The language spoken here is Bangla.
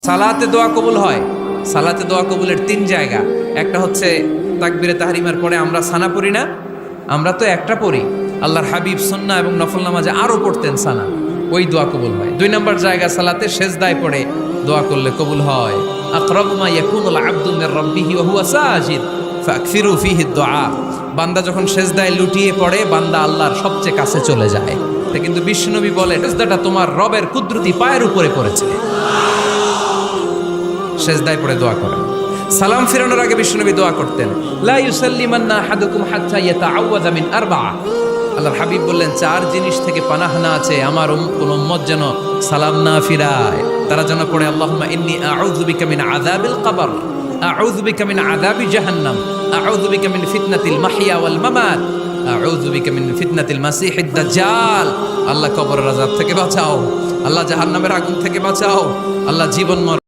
সালাতে দোয়া কবুল হয়। সালাতে দোয়া কবুলের তিন জায়গা। একটা হচ্ছে তাকবীরে তাহরিমার পরে আমরা সানা পড়ি না, আমরা তো একটা পড়ি। আল্লাহর হাবিব সুন্নাহ এবং নফল নামাজে আরো পড়তেন সানা, ওই দোয়া কবুল হয়। দুই নম্বর জায়গা সালাতে সেজদায় পড়ে দোয়া করলে কবুল হয়। আকরাবু মা ইয়াকুনুল আবদু মির রাব্বিহি ওয়া হুয়া সাজিদ ফাকসিরু ফিহি দুআ। বান্দা যখন সেজদায় লুটিয়ে পড়ে, বান্দা আল্লাহর সবচেয়ে কাছে চলে যায়। তা কিন্তু বিশ্বনবী বলে, সেজদাটা তোমার রবের কুদরতি পায়ের উপরে পড়েছে। সেজদায় পড়ে দোয়া করেন। সালাম ফিরানোর আগে বিশ্বনবী দোয়া করতেন, লা ইউসাল্লিমান্না আহাদুকুম হাত্তা ইয়াতাআওয়াযা মিন আরবাআ। আল্লাহর হাবিব বললেন, চার জিনিস থেকে পানাহ না আছে আমার কোন উম্মত যেন সালাম না ফিরায়। তারা যেন পড়ে, আল্লাহুম্মা ইন্নী আউযু বিকা মিন আযাবিল কবর, আউযু বিকা মিন আযাবি জাহান্নাম, আউযু বিকা মিন ফিতনাতিল মাহইয়া ওয়াল মামাত, আউযু বিকা মিন ফিতনাতিল মাসিহিদ দাজ্জাল। আল্লাহ কবরের আযাব থেকে বাঁচাও, আল্লাহ জাহান্নামের আগুন থেকে বাঁচাও, আল্লাহ জীবন মরণ